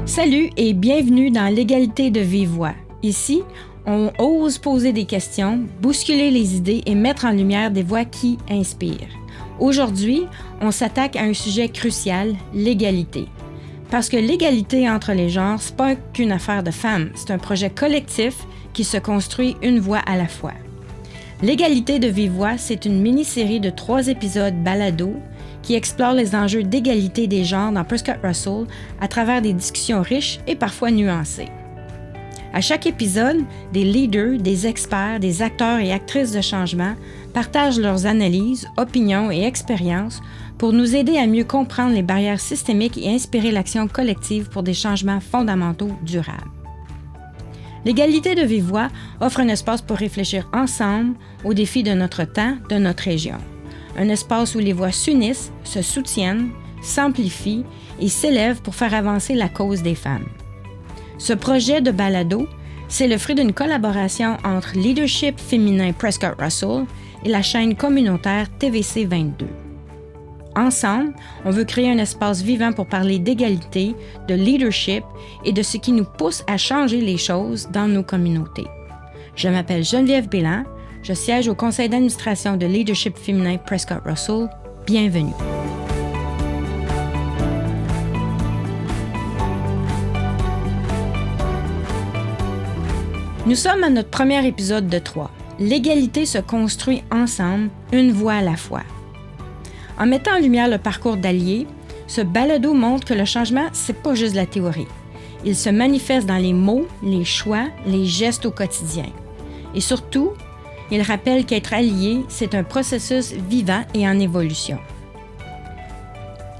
Salut et bienvenue dans l'égalité de vive voix. Ici, on ose poser des questions, bousculer les idées et mettre en lumière des voix qui inspirent. Aujourd'hui, on s'attaque à un sujet crucial, l'égalité. Parce que l'égalité entre les genres, c'est pas qu'une affaire de femmes, c'est un projet collectif qui se construit une voix à la fois. L'égalité de vive voix, c'est une mini-série de 3 épisodes balado qui explore les enjeux d'égalité des genres dans Prescott-Russell à travers des discussions riches et parfois nuancées. À chaque épisode, des leaders, des experts, des acteurs et actrices de changement partagent leurs analyses, opinions et expériences pour nous aider à mieux comprendre les barrières systémiques et inspirer l'action collective pour des changements fondamentaux durables. L'égalité de vive voix offre un espace pour réfléchir ensemble aux défis de notre temps, de notre région. Un espace où les voix s'unissent, se soutiennent, s'amplifient et s'élèvent pour faire avancer la cause des femmes. Ce projet de balado, c'est le fruit d'une collaboration entre Leadership féminin Prescott-Russell et la chaîne communautaire TVC 22. Ensemble, on veut créer un espace vivant pour parler d'égalité, de leadership et de ce qui nous pousse à changer les choses dans nos communautés. Je m'appelle Geneviève Bélan, je siège au conseil d'administration de Leadership féminin Prescott-Russell. Bienvenue. Nous sommes à notre premier épisode de 3. L'égalité se construit ensemble, une voix à la fois. En mettant en lumière le parcours d'alliés, ce balado montre que le changement, c'est pas juste de la théorie. Il se manifeste dans les mots, les choix, les gestes au quotidien. Et surtout, il rappelle qu'être allié, c'est un processus vivant et en évolution.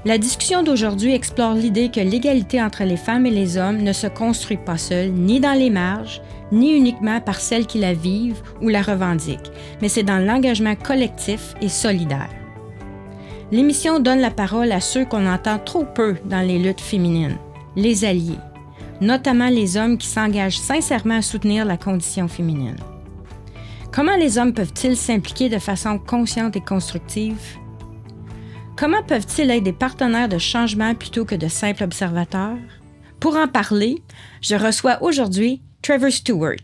La discussion d'aujourd'hui explore l'idée que l'égalité entre les femmes et les hommes ne se construit pas seule, ni dans les marges, ni uniquement par celles qui la vivent ou la revendiquent, mais c'est dans l'engagement collectif et solidaire. L'émission donne la parole à ceux qu'on entend trop peu dans les luttes féminines, les alliés, notamment les hommes qui s'engagent sincèrement à soutenir la condition féminine. Comment les hommes peuvent-ils s'impliquer de façon consciente et constructive? Comment peuvent-ils être des partenaires de changement plutôt que de simples observateurs? Pour en parler, je reçois aujourd'hui Trevor Stewart,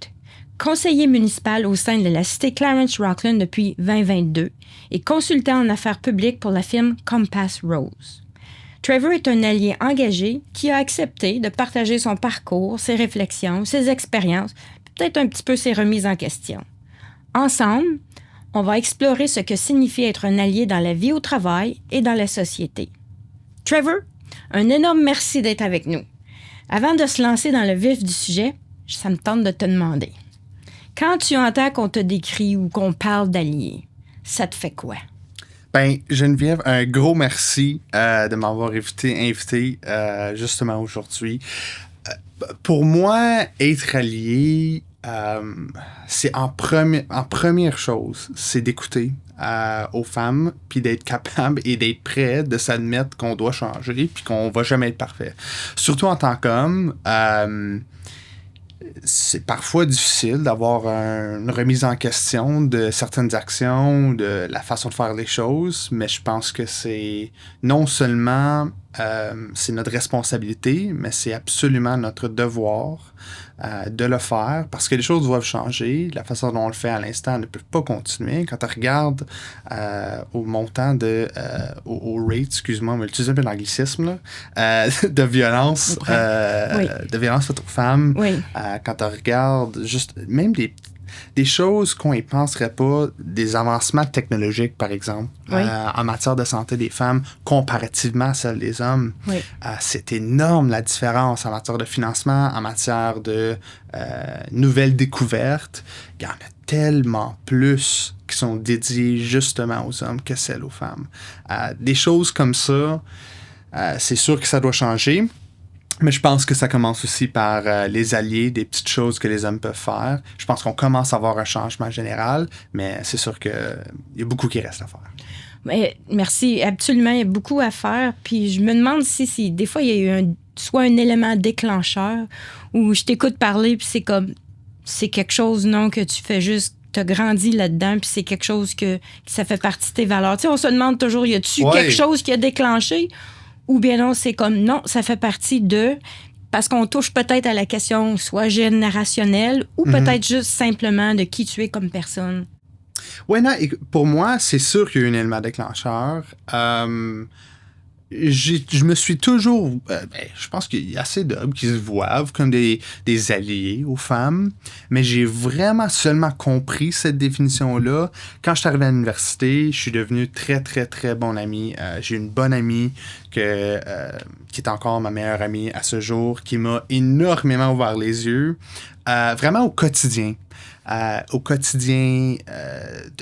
conseiller municipal au sein de la cité Clarence-Rockland depuis 2022 et consultant en affaires publiques pour la firme Compass Rose. Trevor est un allié engagé qui a accepté de partager son parcours, ses réflexions, ses expériences, peut-être un petit peu ses remises en question. Ensemble, on va explorer ce que signifie être un allié dans la vie au travail et dans la société. Trevor, un énorme merci d'être avec nous. Avant de se lancer dans le vif du sujet, ça me tente de te demander. Quand tu entends qu'on te décrit ou qu'on parle d'alliés, ça te fait quoi? Ben, Geneviève, un gros merci de m'avoir invité justement aujourd'hui. Pour moi, être allié, c'est en première chose, c'est d'écouter aux femmes, puis d'être capable et d'être prêt de s'admettre qu'on doit changer, puis qu'on va jamais être parfait. Surtout en tant qu'homme, c'est parfois difficile d'avoir une remise en question de certaines actions, de la façon de faire les choses, mais je pense que c'est non seulement c'est notre responsabilité, mais c'est absolument notre devoir de le faire parce que les choses doivent changer. La façon dont on le fait à l'instant ne peut pas continuer. Quand on regarde au montant au rate, excuse-moi, mais j'utilise un peu l'anglicisme, de violence, de violence faite aux femmes, oui. Quand on regarde juste même des choses qu'on y penserait pas, des avancements technologiques, par exemple, oui. En matière de santé des femmes, comparativement à celle des hommes. Oui. C'est énorme la différence en matière de financement, en matière de nouvelles découvertes. Il y en a tellement plus qui sont dédiées justement aux hommes que celles aux femmes. Des choses comme ça, c'est sûr que ça doit changer. Mais je pense que ça commence aussi par les alliés, des petites choses que les hommes peuvent faire. Je pense qu'on commence à avoir un changement général, mais c'est sûr qu'il y a beaucoup qui reste à faire. Mais, merci. Absolument, il y a beaucoup à faire. Puis je me demande si des fois, il y a eu soit un élément déclencheur où je t'écoute parler, puis c'est quelque chose, non, que tu fais juste, t'as grandi là-dedans, puis c'est quelque chose que ça fait partie de tes valeurs. Tu sais, on se demande toujours, y a-tu quelque chose qui a déclenché? Ou bien non, c'est comme, non, ça fait partie de... parce qu'on touche peut-être à la question soit générationnelle ou peut-être juste simplement de qui tu es comme personne. Oui, non, pour moi, c'est sûr qu'il y a eu un élément déclencheur. Je me suis toujours... je pense qu'il y a assez d'hommes qui se voient comme des alliés aux femmes, mais j'ai vraiment seulement compris cette définition-là. Quand je suis arrivé à l'université, je suis devenu très, très, très bon ami. J'ai une bonne amie qui est encore ma meilleure amie à ce jour, qui m'a énormément ouvert les yeux, vraiment au quotidien. De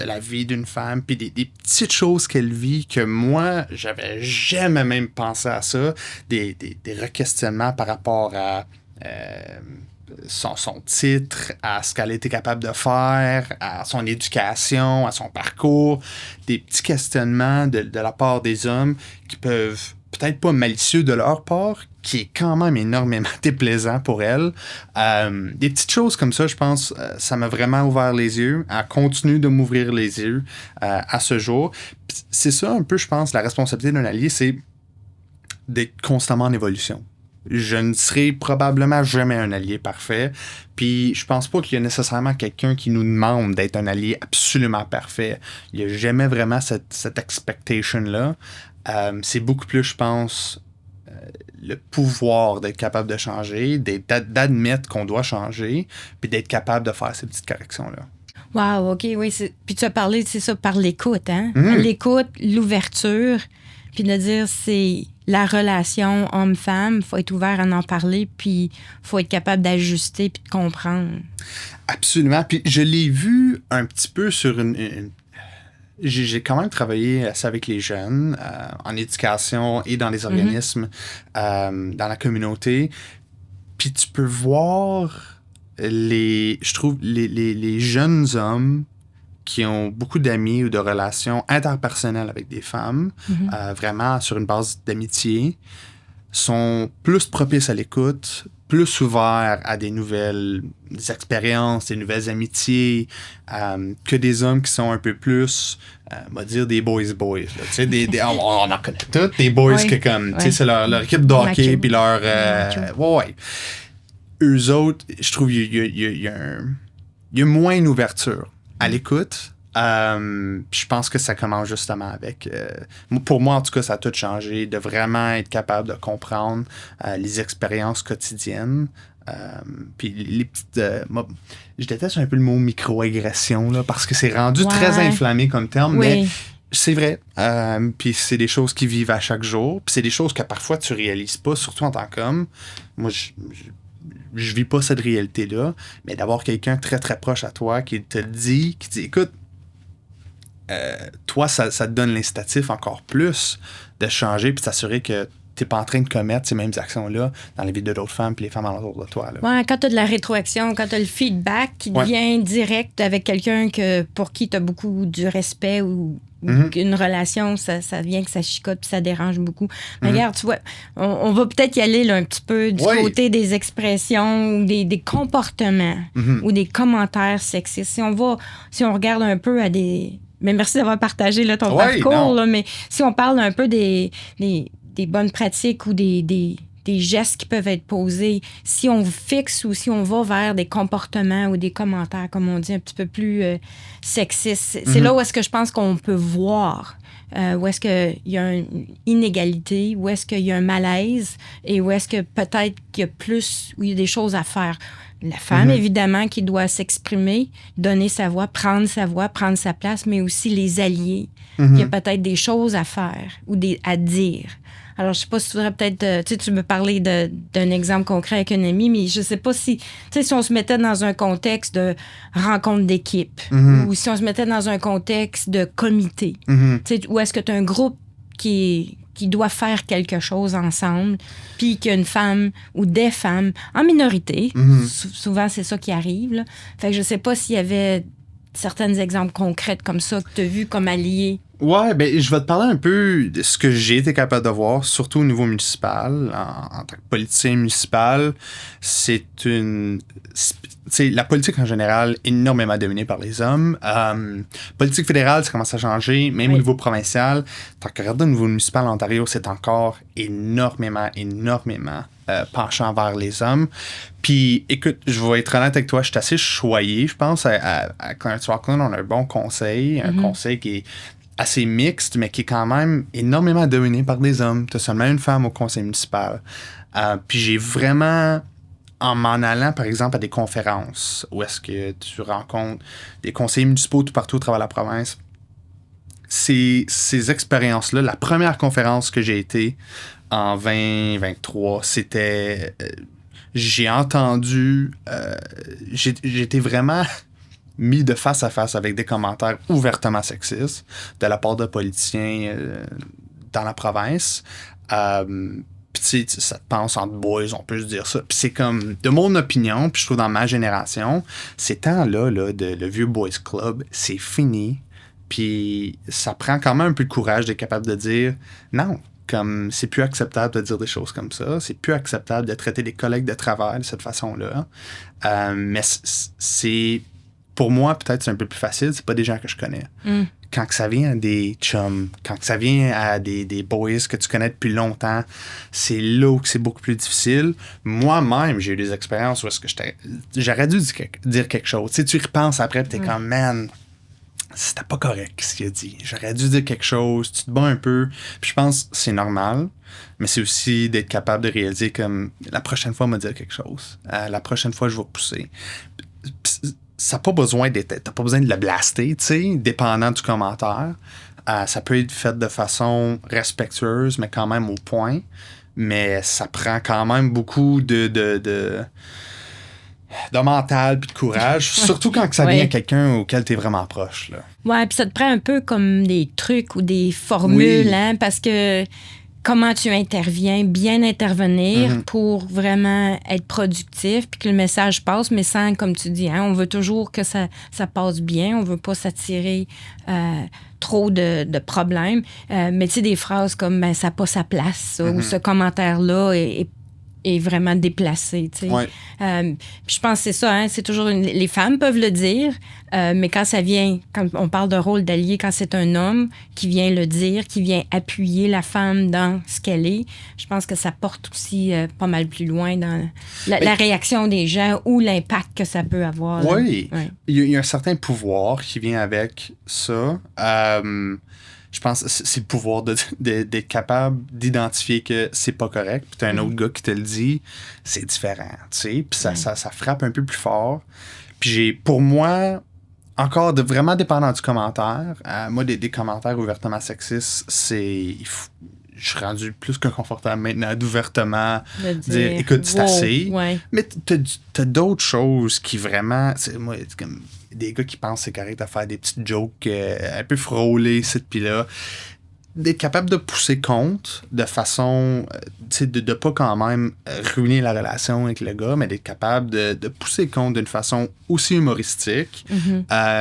la vie d'une femme, puis des petites choses qu'elle vit que moi, j'avais jamais même pensé à ça, des requestionnements par rapport à son titre, à ce qu'elle était capable de faire, à son éducation, à son parcours, des petits questionnements de la part des hommes qui peuvent peut-être pas malicieux de leur part, qui est quand même énormément déplaisant pour elle. Des petites choses comme ça, je pense, ça m'a vraiment ouvert les yeux. Elle continue de m'ouvrir les yeux à ce jour. Puis c'est ça un peu, je pense, la responsabilité d'un allié, c'est d'être constamment en évolution. Je ne serai probablement jamais un allié parfait. Puis je pense pas qu'il y a nécessairement quelqu'un qui nous demande d'être un allié absolument parfait. Il n'y a jamais vraiment cette expectation-là. C'est beaucoup plus, je pense, le pouvoir d'être capable de changer, d'admettre qu'on doit changer, puis d'être capable de faire ces petites corrections-là. Wow, OK, oui. Puis tu as parlé, c'est ça, par l'écoute, hein? L'écoute, l'ouverture, puis de dire c'est la relation homme-femme, il faut être ouvert à en parler, puis il faut être capable d'ajuster puis de comprendre. Absolument. Puis je l'ai vu un petit peu sur j'ai quand même travaillé assez avec les jeunes en éducation et dans les organismes dans la communauté. Puis tu peux voir je trouve les jeunes hommes qui ont beaucoup d'amis ou de relations interpersonnelles avec des femmes, vraiment sur une base d'amitié, sont plus propices à l'écoute, plus ouverts à des nouvelles expériences, des nouvelles amitiés, que des hommes qui sont un peu plus, on va dire, des boys. Là, tu sais, on en connaît tous, des boys que comme, tu sais, c'est leur équipe de hockey, puis leur... ouais. Eux autres, je trouve il y a moins une ouverture à l'écoute. Je pense que ça commence justement avec... pour moi, en tout cas, ça a tout changé, de vraiment être capable de comprendre les expériences quotidiennes. Puis les petites... je déteste un peu le mot microagression, là, parce que c'est rendu très inflammé comme terme, mais c'est vrai. Puis c'est des choses qui vivent à chaque jour. Puis c'est des choses que parfois tu réalises pas, surtout en tant qu'homme. Moi, je vis pas cette réalité-là, mais d'avoir quelqu'un très, très proche à toi qui te dit, écoute, toi, ça te donne l'incitatif encore plus de changer puis de s'assurer que t'es pas en train de commettre ces mêmes actions-là dans la vie de d'autres femmes puis les femmes alentour de toi. Là. Ouais, quand tu as de la rétroaction, quand tu as le feedback qui devient direct avec quelqu'un pour qui tu as beaucoup du respect ou une relation, ça vient que ça chicote puis ça dérange beaucoup. Mais regarde, tu vois, on va peut-être y aller là, un petit peu du côté des expressions ou des comportements ou des commentaires sexistes. Si on regarde un peu à des... Mais merci d'avoir partagé là, ton parcours, là, mais si on parle un peu des bonnes pratiques ou des gestes qui peuvent être posés, si on fixe ou si on va vers des comportements ou des commentaires, comme on dit, un petit peu plus sexistes, c'est là où est-ce que je pense qu'on peut voir où est-ce qu'il y a une inégalité, où est-ce qu'il y a un malaise et où est-ce que peut-être qu'il y a plus, où il y a des choses à faire. La femme, évidemment, qui doit s'exprimer, donner sa voix, prendre sa place, mais aussi les alliés. Il y a peut-être des choses à faire ou à dire. Alors, je sais pas si tu voudrais peut-être... tu me parlais d'un exemple concret avec un ami, mais je sais pas si... si on se mettait dans un contexte de rencontre d'équipe ou si on se mettait dans un contexte de comité, où est-ce que tu as un groupe qui doit faire quelque chose ensemble, puis qu'il y a une femme ou des femmes en minorité. Souvent, c'est ça qui arrive. Là. Fait que je sais pas s'il y avait certains exemples concrets comme ça que tu as vu comme alliés. Ouais, ben je vais te parler un peu de ce que j'ai été capable de voir, surtout au niveau municipal. En tant que politicien municipal, c'est la politique en général énormément dominée par les hommes. Politique fédérale, ça commence à changer, même au niveau provincial. Tant que regarde au niveau municipal en Ontario, c'est encore énormément penchant vers les hommes. Puis, écoute, je vais être honnête avec toi, je suis assez choyé, je pense. À Clarence Rockland, on a un bon conseil, un conseil qui est assez mixte, mais qui est quand même énormément dominé par des hommes. Tu as seulement une femme au conseil municipal. Puis j'ai vraiment, en m'en allant, par exemple, à des conférences, où est-ce que tu rencontres des conseillers municipaux tout partout au travers de la province, ces expériences-là, la première conférence que j'ai été en 2023, c'était... j'ai entendu... j'étais vraiment mis de face à face avec des commentaires ouvertement sexistes de la part de politiciens dans la province. Puis tu sais, ça te pense entre boys, on peut se dire ça. Puis c'est comme, de mon opinion, puis je trouve dans ma génération, ces temps-là, là, le vieux boys club, c'est fini. Puis ça prend quand même un peu de courage d'être capable de dire non. Comme c'est plus acceptable de dire des choses comme ça, c'est plus acceptable de traiter des collègues de travail de cette façon-là. Mais c'est, pour moi, peut-être c'est un peu plus facile, c'est pas des gens que je connais. Quand que ça vient à des chums, quand que ça vient à des boys que tu connais depuis longtemps, c'est là où c'est beaucoup plus difficile. Moi-même, j'ai eu des expériences où est-ce que j'aurais dû dire quelque chose. Tu sais, tu y repenses après, puis t'es comme, man, c'était pas correct ce qu'il a dit. J'aurais dû dire quelque chose, tu te bats un peu. Puis je pense que c'est normal, mais c'est aussi d'être capable de réaliser comme la prochaine fois, on va dire quelque chose. La prochaine fois, je vais pousser. Ça n'a pas besoin t'as pas besoin de le blaster, tu sais, dépendant du commentaire. Ça peut être fait de façon respectueuse, mais quand même au point. Mais ça prend quand même beaucoup de mental puis de courage, surtout quand ça vient à quelqu'un auquel tu es vraiment proche. Là. Ouais, puis ça te prend un peu comme des trucs ou des formules, hein, parce que comment tu interviens, bien intervenir pour vraiment être productif puis que le message passe, mais sans, comme tu dis, hein, on veut toujours que ça passe bien, on veut pas s'attirer trop de problèmes. Mais tu sais, des phrases comme ben, ça n'a pas sa place, ça, ou ce commentaire-là est vraiment déplacé, tu sais. Ouais. Je pense que c'est ça, hein, c'est toujours... les femmes peuvent le dire, mais quand ça vient... Quand on parle de rôle d'allié, quand c'est un homme qui vient le dire, qui vient appuyer la femme dans ce qu'elle est, je pense que ça porte aussi pas mal plus loin dans la réaction des gens ou l'impact que ça peut avoir. Oui. Ouais. Il y a un certain pouvoir qui vient avec ça. Je pense que c'est le pouvoir d'être capable d'identifier que c'est pas correct. Puis t'as un autre gars qui te le dit, c'est différent, tu sais. Puis ça frappe un peu plus fort. Puis pour moi, encore vraiment dépendant du commentaire, moi, des commentaires ouvertement sexistes, je suis rendu plus que confortable maintenant d'ouvertement dire écoute, c'est assez. Ouais. Mais t'as d'autres choses qui vraiment... Moi, c'est comme des gars qui pensent que c'est correct de faire des petites jokes un peu frôlées, ici puis là. D'être capable de pousser contre de façon... de pas quand même ruiner la relation avec le gars, mais d'être capable de pousser contre d'une façon aussi humoristique.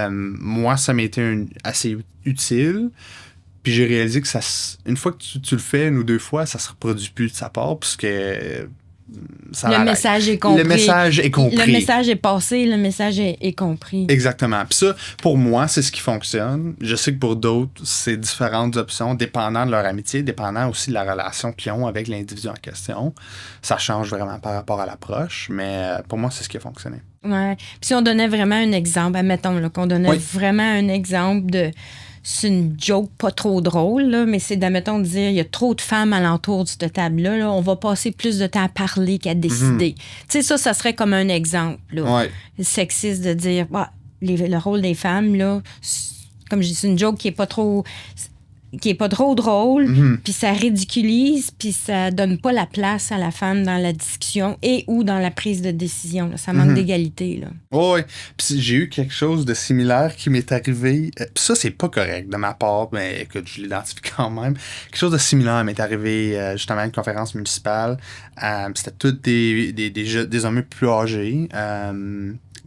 Moi, ça m'a été assez utile. Puis j'ai réalisé que une fois que tu le fais une ou deux fois, ça se reproduit plus de sa part, puisque ça le message est compris. Le message est compris. Le message est passé, le message est compris. Exactement. Puis ça, pour moi, c'est ce qui fonctionne. Je sais que pour d'autres, c'est différentes options, dépendant de leur amitié, dépendant aussi de la relation qu'ils ont avec l'individu en question. Ça change vraiment par rapport à l'approche, mais pour moi, c'est ce qui a fonctionné. Ouais. Puis si on donnait vraiment un exemple, admettons là, qu'on donnait vraiment un exemple de... C'est une joke pas trop drôle, là, mais c'est d'admettons de dire il y a trop de femmes alentour de cette table-là, là, on va passer plus de temps à parler qu'à décider. Tu sais, ça serait comme un exemple là, sexiste de dire le rôle des femmes, là, comme je dis, c'est une joke qui est pas trop drôle, puis ça ridiculise, puis ça donne pas la place à la femme dans la discussion et ou dans la prise de décision. Là. Ça manque d'égalité. Là. Oui, puis j'ai eu quelque chose de similaire qui m'est arrivé. Puis ça, c'est pas correct de ma part, mais écoute, je l'identifie quand même. Quelque chose de similaire m'est arrivé justement à une conférence municipale. C'était tous des hommes plus âgés.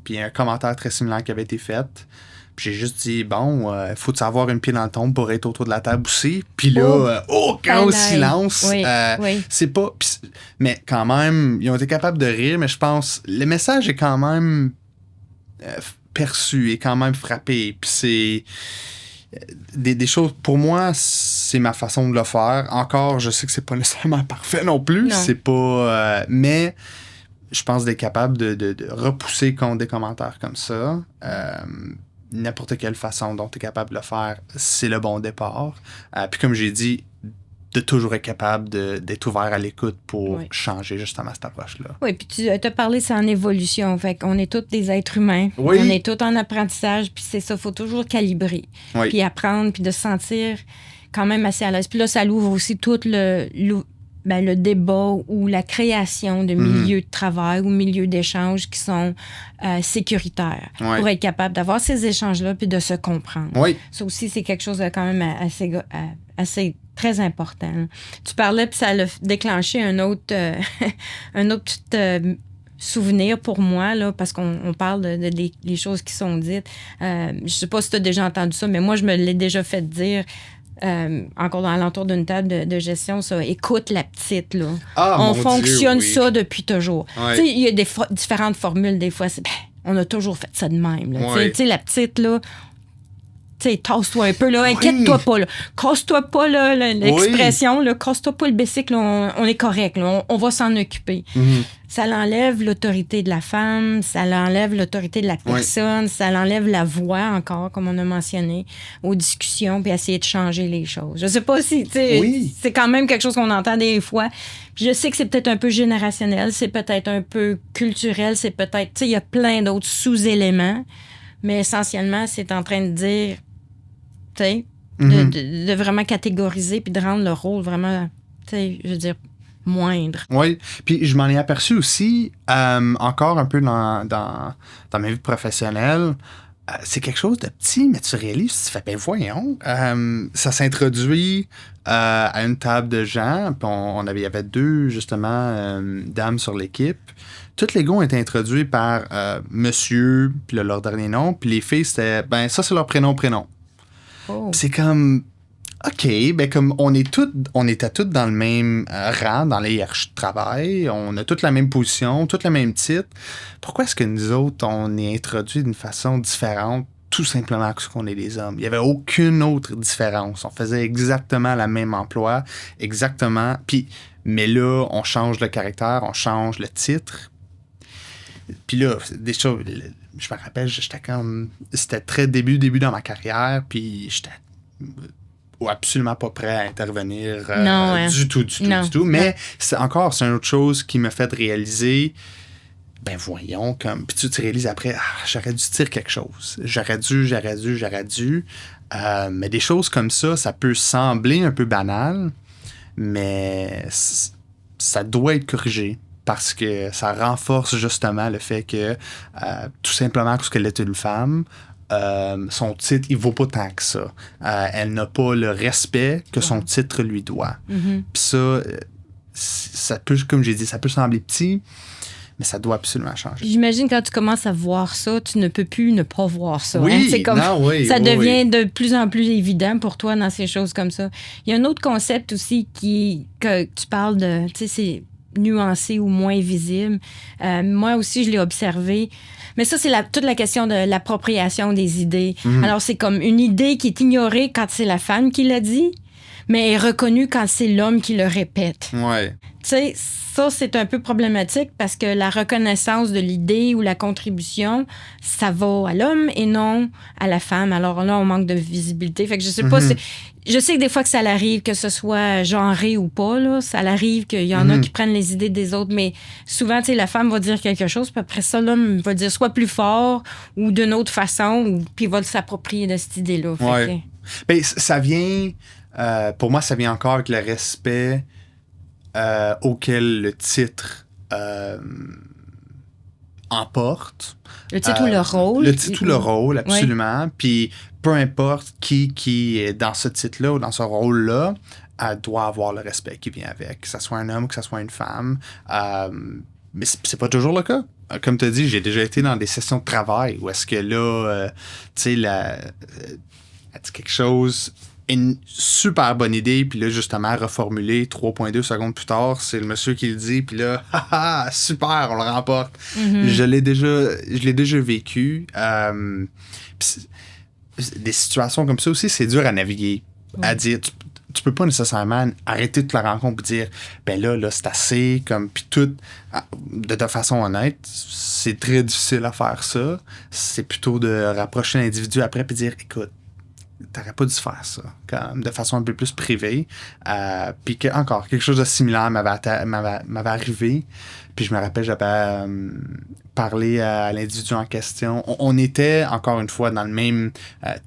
Puis il y a un commentaire très similaire qui avait été fait. Puis j'ai juste dit, bon, faut avoir une pied dans le tombe pour être autour de la table aussi. Puis là, gros silence. Oui. C'est pas... mais quand même, ils ont été capables de rire, mais je pense, le message est quand même perçu, est quand même frappé. Puis c'est... des choses, pour moi, c'est ma façon de le faire. Encore, je sais que c'est pas nécessairement parfait non plus. Non. C'est pas... mais je pense d'être capable de repousser contre des commentaires comme ça. N'importe quelle façon dont tu es capable de le faire, c'est le bon départ. Puis comme j'ai dit, de toujours être capable d'être ouvert à l'écoute pour changer justement cette approche-là. Oui, puis tu as parlé, c'est en évolution. Fait qu'on est tous des êtres humains. Oui. On est tous en apprentissage, puis c'est ça, il faut toujours calibrer. Oui. Puis apprendre, puis de se sentir quand même assez à l'aise. Puis là, ça l'ouvre aussi tout le débat ou la création de milieux de travail ou milieux d'échange qui sont sécuritaires pour être capable d'avoir ces échanges-là puis de se comprendre. Oui. Ça aussi, c'est quelque chose de quand même assez très important. Tu parlais, puis ça a déclenché un autre souvenir pour moi, là, parce qu'on parle des choses qui sont dites. Je sais pas si tu as déjà entendu ça, mais moi, je me l'ai déjà fait dire. Encore dans l'entour d'une table de gestion, ça, écoute la petite, là. On fonctionne Dieu, oui. ça depuis toujours. Ouais. Tu sais, il y a différentes formules, des fois, c'est, on a toujours fait ça de même, là. Ouais. Tu sais, la petite, là, tu sais, tasse-toi un peu, là, inquiète-toi pas, là. Casse-toi pas, là, l'expression, là, casse-toi pas le bicycle, là, on est correct, là, on va s'en occuper. Mm-hmm. Ça l'enlève l'autorité de la femme, ça l'enlève l'autorité de la personne, ça l'enlève la voix encore, comme on a mentionné, aux discussions, puis essayer de changer les choses. Je sais pas si, tu sais, c'est quand même quelque chose qu'on entend des fois. Puis je sais que c'est peut-être un peu générationnel, c'est peut-être un peu culturel, c'est peut-être, tu sais, il y a plein d'autres sous-éléments, mais essentiellement, c'est en train de dire, tu sais, de vraiment catégoriser puis de rendre le rôle vraiment, tu sais, je veux dire, moindre. Oui, puis je m'en ai aperçu aussi, encore un peu dans ma vie professionnelle, c'est quelque chose de petit, mais tu réalises, tu fais, ben voyons, ça s'introduit à une table de gens, puis il y avait deux, justement, dames sur l'équipe. Tous les gars ont été introduits par monsieur, puis leur dernier nom, puis les filles, c'était, ben ça, c'est leur prénom. Oh. C'est comme... OK, ben comme on était tous dans le même rang, dans les hiérarchies de travail, on a toutes la même position, tous le même titre. Pourquoi est-ce que nous autres, on est introduits d'une façon différente, tout simplement parce qu'on est des hommes? Il n'y avait aucune autre différence. On faisait exactement le même emploi, exactement. Mais là, on change le caractère, on change le titre. Puis là, des choses... Je me rappelle, j'étais comme... C'était très début dans ma carrière, puis j'étais... absolument pas prêt à intervenir du tout. Mais c'est une autre chose qui m'a fait réaliser, ben voyons, comme... Puis tu réalises après, j'aurais dû dire quelque chose. J'aurais dû. Mais des choses comme ça peut sembler un peu banal, mais ça doit être corrigé. Parce que ça renforce justement le fait que, tout simplement, parce qu'elle est une femme, son titre, il vaut pas tant que ça. Elle n'a pas le respect que son titre lui doit. Mm-hmm. Puis ça peut, comme j'ai dit, ça peut sembler petit, mais ça doit absolument changer. J'imagine quand tu commences à voir ça, tu ne peux plus ne pas voir ça. Oui, hein? C'est comme, ça devient de plus en plus évident pour toi dans ces choses comme ça. Il y a un autre concept aussi que tu parles de, tu sais, c'est nuancé ou moins visible. Moi aussi, je l'ai observé. Mais ça, c'est toute la question de l'appropriation des idées. Mm-hmm. Alors, c'est comme une idée qui est ignorée quand c'est la femme qui l'a dit, mais est reconnue quand c'est l'homme qui le répète. Ouais. Tu sais, ça, c'est un peu problématique parce que la reconnaissance de l'idée ou la contribution, ça va à l'homme et non à la femme. Alors là, on manque de visibilité. Fait que je sais pas, je sais que des fois que ça l'arrive, que ce soit genré ou pas, là, ça l'arrive qu'il y en a qui prennent les idées des autres, mais souvent, tu sais, la femme va dire quelque chose, puis après ça, l'homme va dire soit plus fort ou d'une autre façon, puis il va s'approprier de cette idée-là. Ouais. Ben, ça vient, pour moi, ça vient encore avec le respect auquel le titre emporte. Le titre ou le rôle. Le titre ou le rôle, absolument. Ouais. Puis peu importe qui est dans ce titre-là ou dans ce rôle-là, doit avoir le respect qui vient avec. Que ce soit un homme ou que ce soit une femme. Mais c'est pas toujours le cas. Comme tu as dit, j'ai déjà été dans des sessions de travail où est-ce que là, tu sais, elle dit quelque chose... Une super bonne idée, puis là, justement, reformulé 3,2 secondes plus tard, c'est le monsieur qui le dit, puis là, super, on le remporte. Mm-hmm. Je l'ai déjà vécu. des situations comme ça aussi, c'est dur à naviguer. À dire, tu peux pas nécessairement arrêter toute la rencontre et dire, ben là, c'est assez, comme, puis tout, de façon honnête, c'est très difficile à faire ça. C'est plutôt de rapprocher l'individu après puis dire, écoute, t'aurais pas dû faire ça, comme, de façon un peu plus privée. Puis encore, quelque chose de similaire m'avait arrivé. Puis je me rappelle, j'avais parlé à l'individu en question. On était, encore une fois, dans le même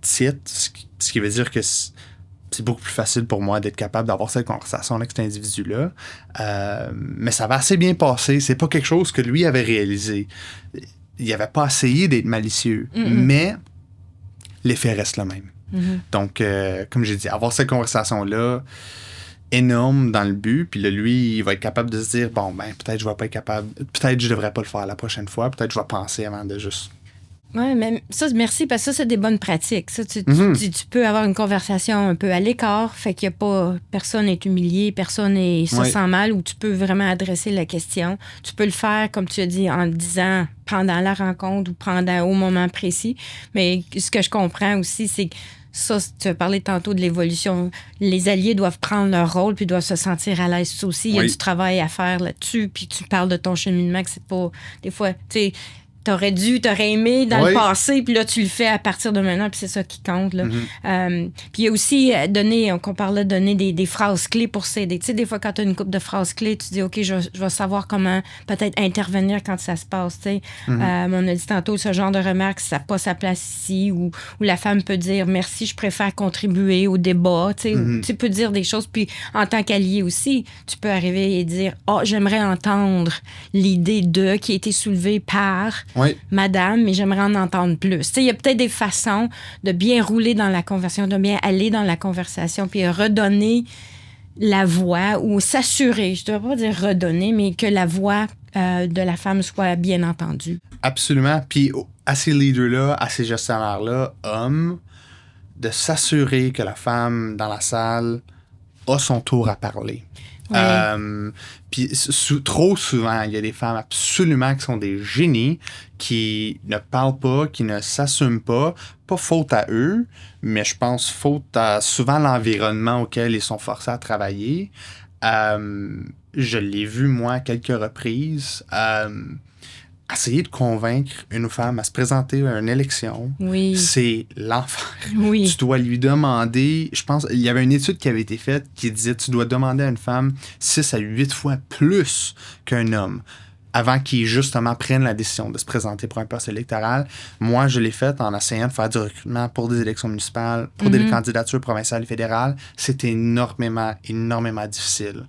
titre, ce qui veut dire que c'est beaucoup plus facile pour moi d'être capable d'avoir cette conversation avec cet individu-là. Mais ça va assez bien passer. C'est pas quelque chose que lui avait réalisé. Il n'avait pas essayé d'être malicieux, mais l'effet reste le même. Donc, comme j'ai dit, avoir cette conversation-là, énorme dans le but, puis là, lui, il va être capable de se dire, bon, ben, peut-être je vais pas être capable, peut-être je devrais pas le faire la prochaine fois, peut-être je vais penser avant de juste... Oui, mais ça, merci, parce que ça, c'est des bonnes pratiques. Ça, tu peux avoir une conversation un peu à l'écart, fait qu'il y a pas... Personne n'est humilié, personne se sent mal, ou tu peux vraiment adresser la question. Tu peux le faire, comme tu as dit, en disant pendant la rencontre ou au moment précis. Mais ce que je comprends aussi, c'est que ça, tu as parlé tantôt de l'évolution. Les alliés doivent prendre leur rôle puis doivent se sentir à l'aise aussi. Il y a du travail à faire là-dessus. Puis tu parles de ton cheminement, que c'est pas... Des fois, tu sais... T'aurais aimé dans le passé, puis là, tu le fais à partir de maintenant, puis c'est ça qui compte. Là. Puis il y a aussi qu'on parlait de donner des phrases clés pour s'aider. Tu sais, des fois, quand tu as une couple de phrases clés, tu dis, OK, je vais savoir comment peut-être intervenir quand ça se passe. Tu sais. On a dit tantôt, ce genre de remarque, ça n'a pas sa place ici, où la femme peut dire, merci, je préfère contribuer au débat. Tu sais, tu peux dire des choses, puis en tant qu'allié aussi, tu peux arriver et dire, j'aimerais entendre l'idée qui a été soulevée par... Madame, mais j'aimerais en entendre plus. Il y a peut-être des façons de bien rouler dans la conversation, de bien aller dans la conversation, puis redonner la voix ou s'assurer, je ne devrais pas dire redonner, mais que la voix de la femme soit bien entendue. Absolument. Puis à ces leaders-là, à ces gestionnaires-là, hommes, de s'assurer que la femme dans la salle a son tour à parler. Puis trop souvent, il y a des femmes absolument qui sont des génies, qui ne parlent pas, qui ne s'assument pas faute à eux, mais je pense faute à souvent l'environnement auquel ils sont forcés à travailler. Je l'ai vu, moi, à quelques reprises, essayer de convaincre une femme à se présenter à une élection, c'est l'enfer. Tu dois lui demander, je pense, il y avait une étude qui avait été faite qui disait tu dois demander à une femme 6 à 8 fois plus qu'un homme avant qu'il, justement, prenne la décision de se présenter pour un poste électoral. Moi, je l'ai fait en essayant de faire du recrutement pour des élections municipales, pour des candidatures provinciales et fédérales. C'était énormément, énormément difficile.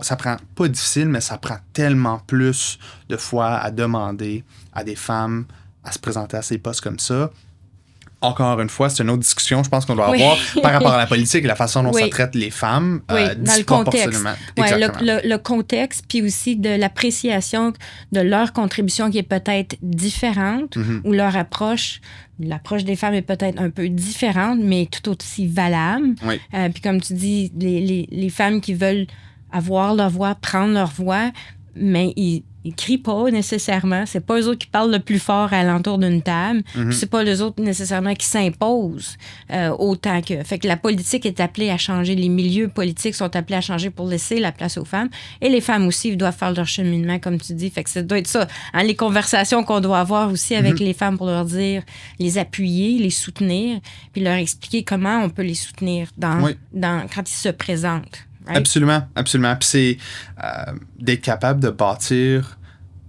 Ça prend, pas difficile, mais ça prend tellement plus de fois à demander à des femmes à se présenter à ces postes comme ça. Encore une fois, c'est une autre discussion, je pense qu'on doit avoir par rapport à la politique et la façon dont ça traite les femmes. Dans le contexte. Le contexte, puis aussi de l'appréciation de leur contribution qui est peut-être différente ou leur approche. L'approche des femmes est peut-être un peu différente, mais tout aussi valable. Puis comme tu dis, les femmes qui veulent avoir leur voix, prendre leur voix, mais ils crient pas nécessairement. C'est pas eux autres qui parlent le plus fort à l'entour d'une table. Puis c'est pas eux autres nécessairement qui s'imposent autant que... Fait que la politique est appelée à changer. Les milieux politiques sont appelés à changer pour laisser la place aux femmes. Et les femmes aussi, ils doivent faire leur cheminement, comme tu dis. Fait que ça doit être ça. Les conversations qu'on doit avoir aussi avec les femmes pour leur dire, les appuyer, les soutenir, puis leur expliquer comment on peut les soutenir quand ils se présentent. Right? Absolument, absolument. Puis c'est d'être capable de bâtir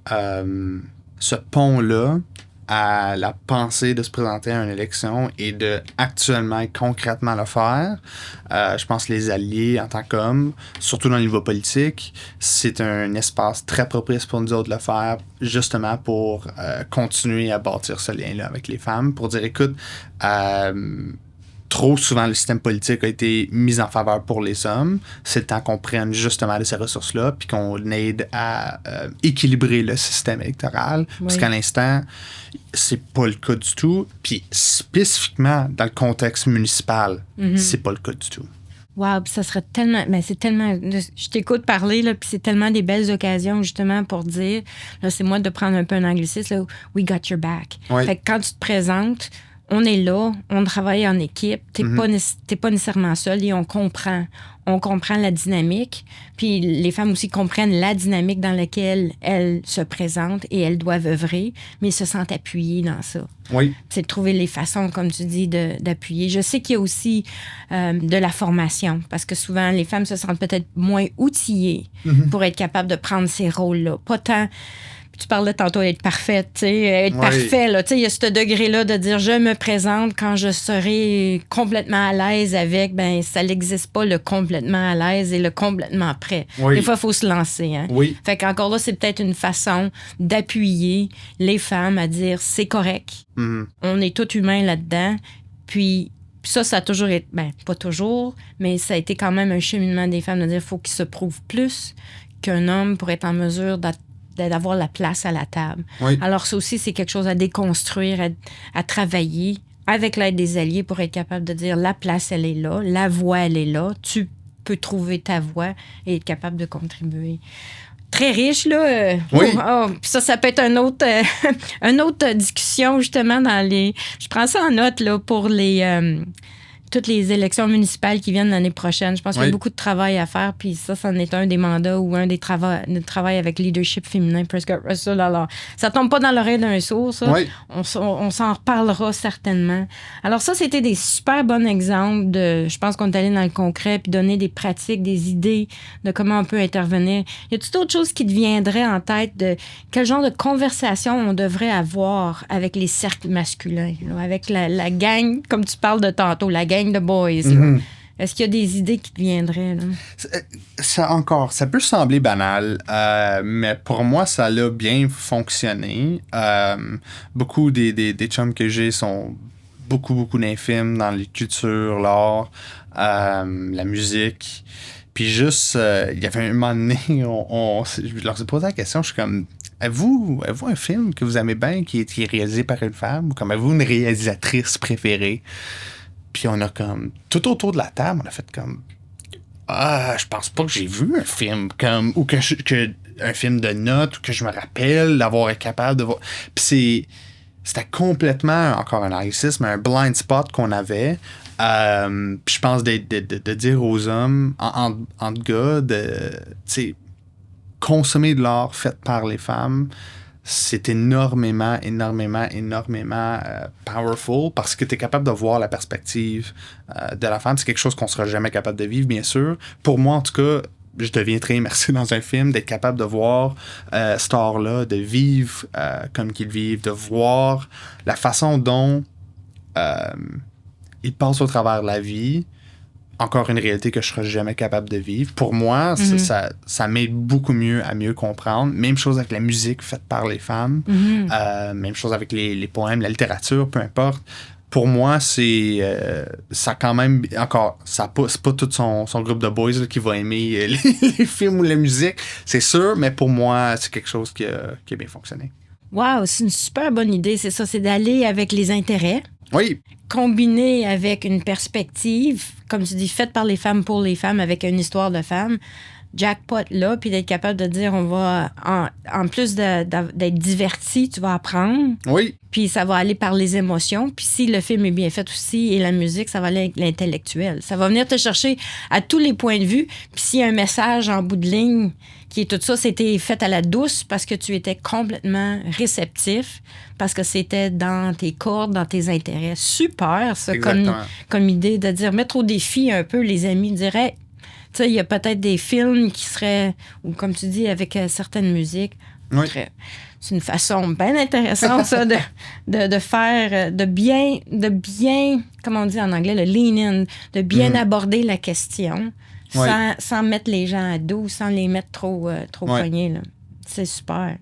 ce pont-là à la pensée de se présenter à une élection et de actuellement et concrètement le faire. Je pense que les alliés en tant qu'hommes, surtout dans le niveau politique, c'est un espace très propice pour nous autres de le faire, justement pour continuer à bâtir ce lien-là avec les femmes, pour dire, écoute, trop souvent, le système politique a été mis en faveur pour les hommes. C'est le temps qu'on prenne justement de ces ressources-là puis qu'on aide à équilibrer le système électoral. Parce qu'à l'instant, c'est pas le cas du tout. Puis spécifiquement dans le contexte municipal, c'est pas le cas du tout. Wow, ça serait tellement... Mais c'est tellement... Je t'écoute parler, là, puis c'est tellement des belles occasions, justement, pour dire... Là, c'est moi de prendre un peu un anglicisme, là, « We got your back ». Fait que quand tu te présentes... on est là, on travaille en équipe, t'es pas nécessairement seul et on comprend la dynamique. Puis les femmes aussi comprennent la dynamique dans laquelle elles se présentent et elles doivent œuvrer, mais se sentent appuyées dans ça. Oui. C'est de trouver les façons, comme tu dis, d'appuyer. Je sais qu'il y a aussi de la formation, parce que souvent, les femmes se sentent peut-être moins outillées pour être capables de prendre ces rôles-là. Pas tant... Tu parlais tantôt d'être parfaite, tu sais, être parfait, là, tu sais, il y a ce degré-là de dire je me présente quand je serai complètement à l'aise avec, ben ça n'existe pas le complètement à l'aise et le complètement prêt. Oui. Des fois, il faut se lancer, hein. Oui. Fait qu'encore là, c'est peut-être une façon d'appuyer les femmes à dire c'est correct, on est tous humains là-dedans, puis ça a toujours été, ben pas toujours, mais ça a été quand même un cheminement des femmes de dire faut qu'ils se prouvent plus qu'un homme pour être en mesure d'avoir la place à la table. Oui. Alors ça aussi, c'est quelque chose à déconstruire, à travailler avec l'aide des alliés pour être capable de dire la place, elle est là, la voix, elle est là, tu peux trouver ta voix et être capable de contribuer. Très riche, là. Oui. Puis ça peut être une autre discussion, justement, dans les... Je prends ça en note, là, pour toutes les élections municipales qui viennent l'année prochaine. Je pense qu'il y a beaucoup de travail à faire, puis ça, c'en est un des mandats ou un des travail avec leadership féminin, Prescott Russell. Alors, ça tombe pas dans l'oreille d'un sourd, ça. Oui. On s'en reparlera certainement. Alors ça, c'était des super bons exemples de... Je pense qu'on est allé dans le concret, puis donner des pratiques, des idées de comment on peut intervenir. Y a-t-il d'autres choses qui te viendraient en tête de quel genre de conversation on devrait avoir avec les cercles masculins, là, avec la gang, comme tu parles de tantôt, la gang de boys, là. Est-ce qu'il y a des idées qui te viendraient, là? Ça peut sembler banal, mais pour moi, ça a bien fonctionné. Beaucoup des chums que j'ai sont beaucoup d'infirmes dans les cultures, l'art, la musique. Puis juste, il y avait un moment donné, je leur ai posé la question, je suis comme... Avez-vous un film que vous aimez bien qui est réalisé par une femme? Ou comme avez-vous une réalisatrice préférée? Puis on a comme... Tout autour de la table, on a fait comme... je pense pas que j'ai vu un film comme... Ou un film de notes, ou que je me rappelle d'avoir été capable de voir... Puis c'était complètement, encore un anglicisme, un blind spot qu'on avait. Puis je pense de dire aux hommes, entre gars, de consommer de l'art fait par les femmes, c'est énormément powerful parce que tu es capable de voir la perspective de la femme. C'est quelque chose qu'on sera jamais capable de vivre, bien sûr. Pour moi, en tout cas, je deviens très immersé dans un film, d'être capable de voir cet art-là, de vivre comme qu'ils vivent, de voir la façon dont ils passent au travers de la vie. Encore une réalité que je ne serai jamais capable de vivre. Pour moi, ça m'aide beaucoup mieux à mieux comprendre. Même chose avec la musique faite par les femmes. Même chose avec les poèmes, la littérature, peu importe. Pour moi, c'est ça quand même... Encore, c'est pas tout son groupe de boys là, qui va aimer les films ou la musique, c'est sûr, mais pour moi, c'est quelque chose qui a bien fonctionné. Wow, c'est une super bonne idée, c'est ça. C'est d'aller avec les intérêts. Oui. Combiné avec une perspective, comme tu dis, faite par les femmes pour les femmes, avec une histoire de femmes, jackpot là, puis d'être capable de dire, on va, en plus d'être diverti, tu vas apprendre. Oui. Puis ça va aller par les émotions. Puis si le film est bien fait aussi, et la musique, ça va aller avec l'intellectuel. Ça va venir te chercher à tous les points de vue. Puis s'il y a un message en bout de ligne, qui est tout ça, c'était fait à la douce parce que tu étais complètement réceptif, parce que c'était dans tes cordes, dans tes intérêts. Super, ça, comme idée de dire, mettre au défi un peu les amis, dire, hey, tu sais, il y a peut-être des films qui seraient, ou comme tu dis, avec certaines musiques. Oui. C'est une façon bien intéressante, ça, de faire, de bien, comment on dit en anglais, le lean in, de bien aborder la question. Sans mettre les gens à dos, sans les mettre trop poignés. Là. C'est super.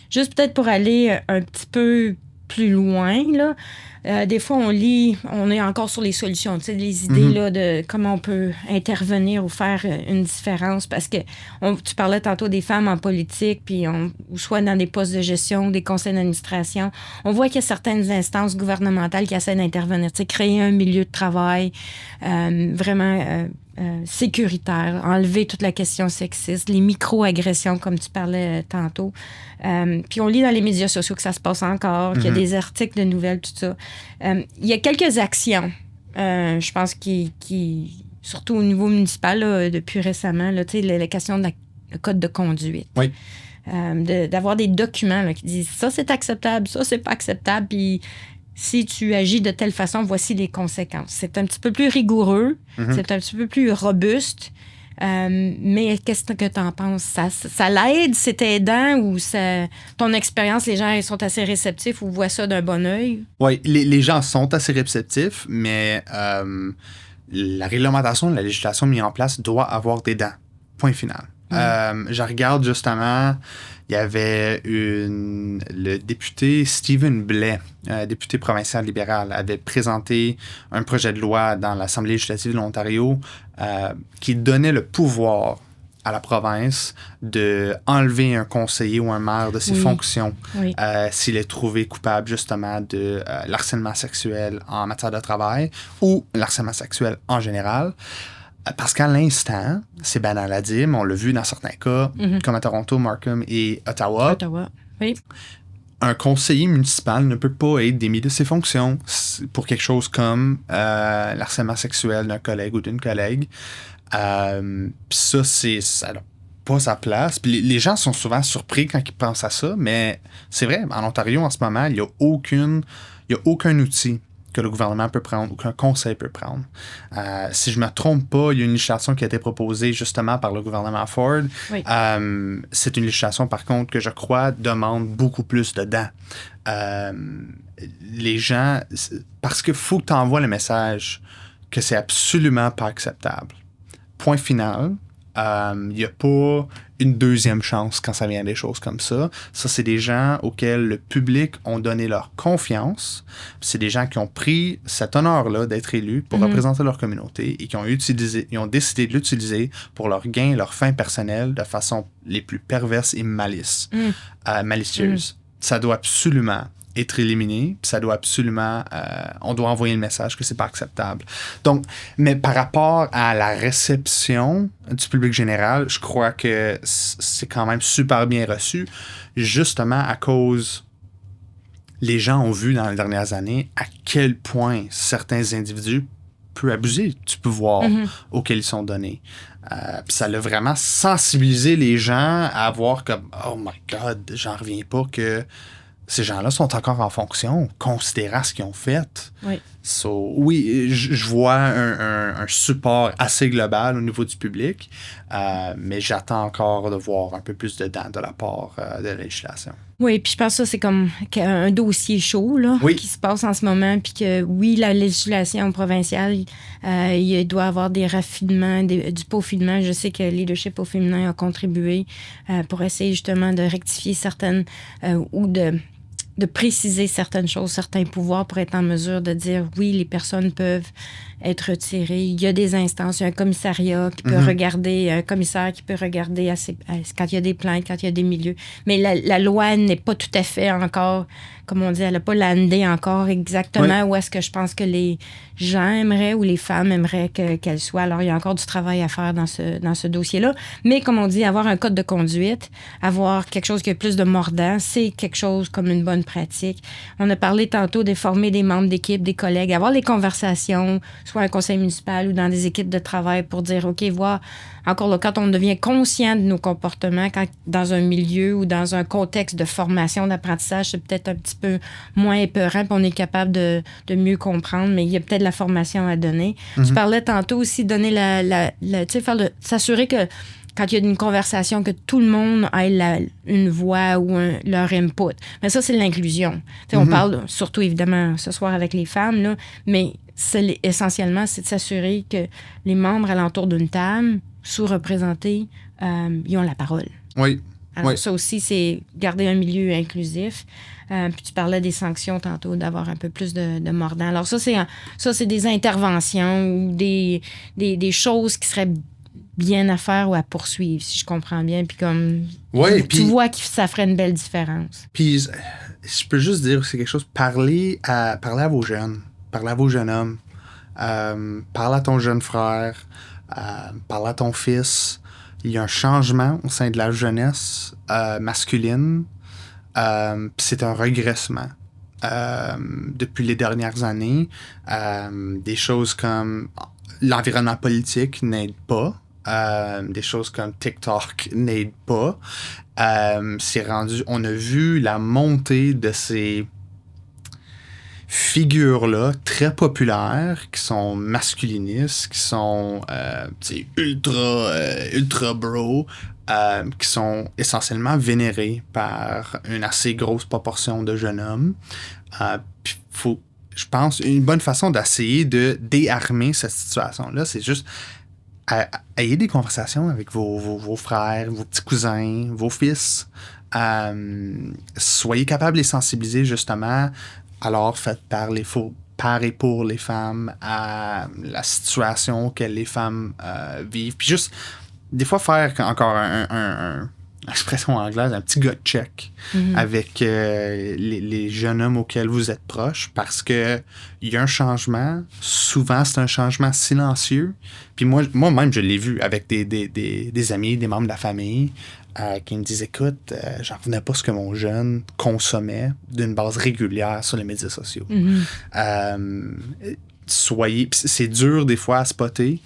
Juste peut-être pour aller un petit peu plus loin, là, des fois, on est encore sur les solutions, tu sais, les idées là, de comment on peut intervenir ou faire une différence. Parce que tu parlais tantôt des femmes en politique, puis ou soit dans des postes de gestion, des conseils d'administration. On voit qu'il y a certaines instances gouvernementales qui essaient d'intervenir, tu sais, créer un milieu de travail vraiment sécuritaire, enlever toute la question sexiste, les micro-agressions, comme tu parlais tantôt. Puis on lit dans les médias sociaux que ça se passe encore, qu'il y a des articles de nouvelles, tout ça. Il y a quelques actions, je pense, qui surtout au niveau municipal, là, depuis récemment, là, la question de le code de conduite. Oui. D'avoir des documents là, qui disent ça, c'est acceptable, ça, c'est pas acceptable, puis si tu agis de telle façon, voici les conséquences. C'est un petit peu plus rigoureux, c'est un petit peu plus robuste, mais qu'est-ce que tu en penses? Ça l'aide, c'est aidant ou ton expérience, les gens ils sont assez réceptifs ou voient ça d'un bon œil? Oui, les gens sont assez réceptifs, mais la réglementation, la législation mise en place doit avoir des dents. Point final. Je regarde justement, il y avait le député Stephen Blais, député provincial libéral, avait présenté un projet de loi dans l'Assemblée législative de l'Ontario qui donnait le pouvoir à la province de enlever un conseiller ou un maire de ses fonctions s'il est trouvé coupable justement de l'harcèlement sexuel en matière de travail ou l'harcèlement sexuel en général. Parce qu'à l'instant, c'est banal à dire, mais on l'a vu dans certains cas, comme à Toronto, Markham et Ottawa. Oui. Un conseiller municipal ne peut pas être démis de ses fonctions pour quelque chose comme l'harcèlement sexuel d'un collègue ou d'une collègue. Ça n'a pas sa place. Puis les gens sont souvent surpris quand ils pensent à ça, mais c'est vrai, en Ontario, en ce moment, il n'y a aucun outil que le gouvernement peut prendre ou qu'un conseil peut prendre. Si je ne me trompe pas, il y a une législation qui a été proposée justement par le gouvernement Ford. Oui. C'est une législation, par contre, que je crois demande beaucoup plus de dents. Les gens... Parce qu'il faut que tu envoies le message que c'est absolument pas acceptable. Point final. Il n'y a pas une deuxième chance quand ça vient des choses comme ça. Ça, c'est des gens auxquels le public ont donné leur confiance. C'est des gens qui ont pris cet honneur-là d'être élus pour représenter leur communauté et qui ont décidé de l'utiliser pour leur gain, leur fin personnelle de façon les plus perverses et malicieuses. Ça doit absolument être éliminé, puis ça doit absolument... on doit envoyer le message que c'est pas acceptable. Donc, mais par rapport à la réception du public général, je crois que c'est quand même super bien reçu, justement à cause... Les gens ont vu dans les dernières années à quel point certains individus peuvent abuser du pouvoir auquel ils sont donnés. Puis ça l'a vraiment sensibilisé les gens à voir comme « Oh my God, j'en reviens pas que... » Ces gens-là sont encore en fonction, considérant ce qu'ils ont fait. Oui. Oui, je vois un support assez global au niveau du public, mais j'attends encore de voir un peu plus de dents de la part de la législation. Oui, puis je pense que ça, c'est comme un dossier chaud là, qui se passe en ce moment, puis que, oui, la législation provinciale, il doit y avoir des raffinements, du peaufinement. Je sais que le leadership au féminin a contribué pour essayer justement de rectifier certaines ou de préciser certaines choses, certains pouvoirs pour être en mesure de dire oui, les personnes peuvent être retirées. Il y a des instances, il y a un commissariat qui peut regarder, un commissaire qui peut regarder quand il y a des plaintes, quand il y a des milieux. Mais la loi n'est pas tout à fait encore, comme on dit, elle n'a pas landé encore exactement où est-ce que je pense que les gens aimeraient ou les femmes aimeraient qu'elle soit. Alors, il y a encore du travail à faire dans ce dossier-là. Mais comme on dit, avoir un code de conduite, avoir quelque chose qui a plus de mordant, c'est quelque chose comme une bonne pratique. On a parlé tantôt de former des membres d'équipe, des collègues, avoir les conversations, soit un conseil municipal ou dans des équipes de travail pour dire, OK, voir, encore là, quand on devient conscient de nos comportements, quand dans un milieu ou dans un contexte de formation, d'apprentissage, c'est peut-être un petit peu moins épeurant, puis on est capable de mieux comprendre, mais il y a peut-être la formation à donner. Tu parlais tantôt aussi de donner s'assurer que quand il y a une conversation, que tout le monde ait une voix ou leur input. Mais ça, c'est l'inclusion. On parle surtout, évidemment, ce soir avec les femmes, là, mais essentiellement, c'est de s'assurer que les membres alentour d'une table, sous-représentés, ils ont la parole. Oui. Alors, ça aussi, c'est garder un milieu inclusif. Puis tu parlais des sanctions tantôt, d'avoir un peu plus de mordant. Alors, ça, c'est des interventions ou des choses qui seraient bien à faire ou à poursuivre, si je comprends bien. Puis comme tu vois que ça ferait une belle différence. Puis je peux juste dire, c'est quelque chose, parler à vos jeunes, parler à vos jeunes hommes, parler à ton jeune frère, parle à ton fils. Il y a un changement au sein de la jeunesse masculine. Puis c'est un régressement. Depuis les dernières années, des choses comme l'environnement politique n'aide pas. Des choses comme TikTok n'aident pas. C'est rendu, on a vu la montée de ces figures-là très populaires qui sont masculinistes, qui sont ultra bro, qui sont essentiellement vénérés par une assez grosse proportion de jeunes hommes. Puis je pense, une bonne façon d'essayer de déarmer cette situation-là, c'est juste ayez des conversations avec vos frères, vos petits cousins, vos fils. Soyez capables de les sensibiliser justement. Alors faites par et pour les femmes à la situation que les femmes vivent. Puis juste, des fois, faire encore un expression anglaise, un petit gut check avec les jeunes hommes auxquels vous êtes proches, parce que il y a un changement. Souvent, c'est un changement silencieux. Puis moi-même, je l'ai vu avec des amis, des membres de la famille qui me disent, écoute, j'en revenais pas ce que mon jeune consommait d'une base régulière sur les médias sociaux. C'est dur des fois à spotter.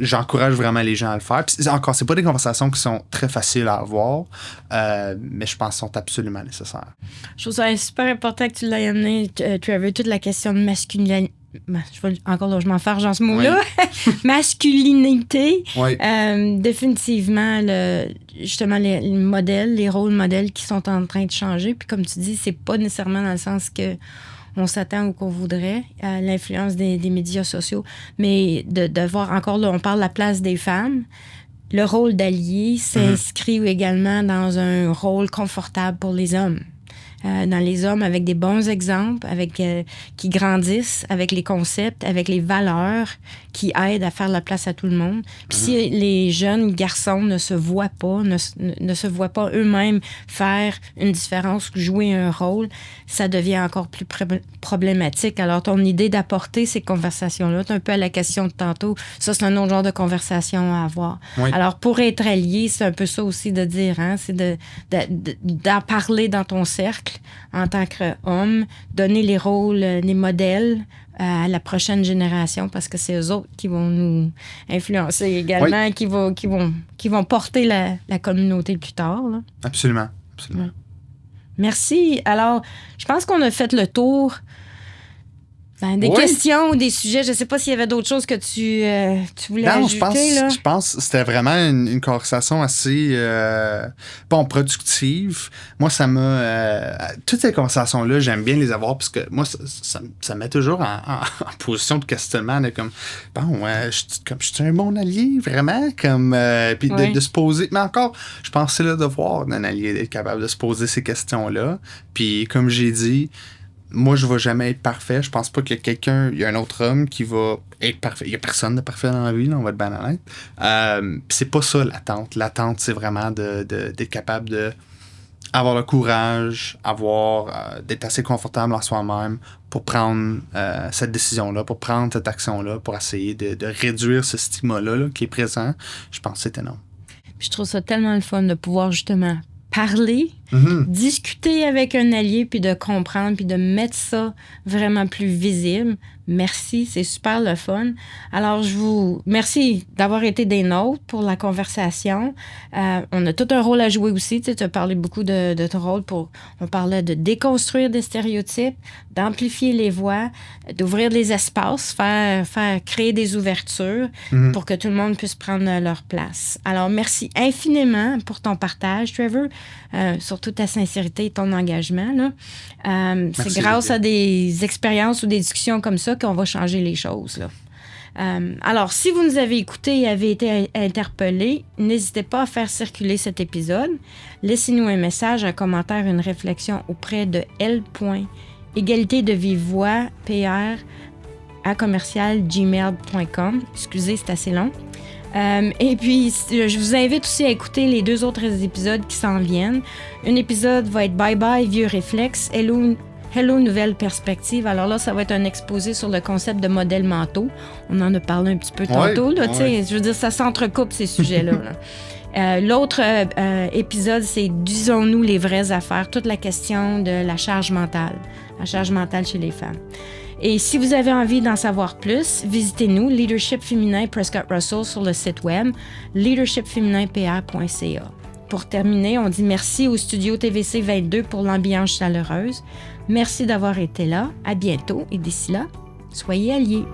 J'encourage vraiment les gens à le faire. Puis c'est pas des conversations qui sont très faciles à avoir, mais je pense qu'elles sont absolument nécessaires. Je trouve ça super important que tu l'aies amené. Tu avais toute la question de masculinité. Je m'enfarge dans ce mot-là. Oui. Masculinité. Oui. Définitivement, justement, les modèles, les rôles modèles qui sont en train de changer. Puis comme tu dis, c'est pas nécessairement dans le sens que on s'attend ou qu'on voudrait, à l'influence des médias sociaux. Mais de voir encore, là, on parle de la place des femmes. Le rôle d'allié s'inscrit également dans un rôle confortable pour les hommes. Dans les hommes avec des bons exemples, qui grandissent avec les concepts, avec les valeurs qui aident à faire la place à tout le monde. Puis si les jeunes garçons ne se voient pas, ne se voient pas eux-mêmes faire une différence ou jouer un rôle, ça devient encore plus problématique. Alors, ton idée d'apporter ces conversations-là, c'est un peu à la question de tantôt, ça, c'est un autre genre de conversation à avoir. Oui. Alors, pour être allié, c'est un peu ça aussi de dire, c'est d'en parler dans ton cercle en tant qu'homme, donner les rôles, les modèles à la prochaine génération, parce que c'est eux autres qui vont nous influencer également, oui. qui vont porter la communauté plus tard. Là. Absolument. Ouais. Merci. Alors, je pense qu'on a fait le tour des questions ou des sujets. Je ne sais pas s'il y avait d'autres choses que tu voulais ajouter. Je pense que c'était vraiment une conversation assez productive. Moi, ça m'a... toutes ces conversations-là, j'aime bien les avoir parce que moi, ça me met toujours en position de questionnement. De comme, je suis un bon allié, vraiment? Puis de se poser... Mais encore, je pense que c'est le devoir d'un allié d'être capable de se poser ces questions-là. Puis, comme j'ai dit... Moi, je ne vais jamais être parfait. Je pense pas qu'il y a un autre homme qui va être parfait. Il n'y a personne de parfait dans la vie, là, on va être bien honnête. C'est pas ça l'attente. L'attente, c'est vraiment d'être capable d'avoir le courage, d'être assez confortable en soi-même pour prendre cette décision-là, pour prendre cette action-là, pour essayer de réduire ce stigma-là qui est présent. Je pense que c'est énorme. Je trouve ça tellement le fun de pouvoir justement parler, discuter avec un allié, puis de comprendre, puis de mettre ça vraiment plus visible. Merci, c'est super le fun. Alors, merci d'avoir été des nôtres pour la conversation. On a tout un rôle à jouer aussi. Tu as parlé beaucoup de ton rôle on parlait de déconstruire des stéréotypes, d'amplifier les voix, d'ouvrir des espaces, faire créer des ouvertures pour que tout le monde puisse prendre leur place. Alors, merci infiniment pour ton partage, Trevor, surtout ta sincérité et ton engagement. Là. C'est grâce à des expériences ou des discussions comme ça qu'on va changer les choses. Là. Alors, si vous nous avez écoutés et avez été interpellés, n'hésitez pas à faire circuler cet épisode. Laissez-nous un message, un commentaire, une réflexion auprès de l.égalitédevive-voix@gmail.com. Excusez, c'est assez long. Et puis, je vous invite aussi à écouter les 2 autres épisodes qui s'en viennent. Un épisode va être Bye Bye, vieux réflexe. Hello, Hello, nouvelle perspective. Alors là, ça va être un exposé sur le concept de modèles mentaux. On en a parlé un petit peu tantôt. Là, je veux dire, ça s'entrecoupe ces sujets-là. Là. L'autre épisode, c'est « Disons-nous les vraies affaires », toute la question de la charge mentale chez les femmes. Et si vous avez envie d'en savoir plus, visitez-nous, Leadership Féminin Prescott Russell, sur le site web leadershipfémininpa.ca. Pour terminer, on dit merci au studio TVC 22 pour l'ambiance chaleureuse. Merci d'avoir été là. À bientôt et d'ici là, soyez alliés.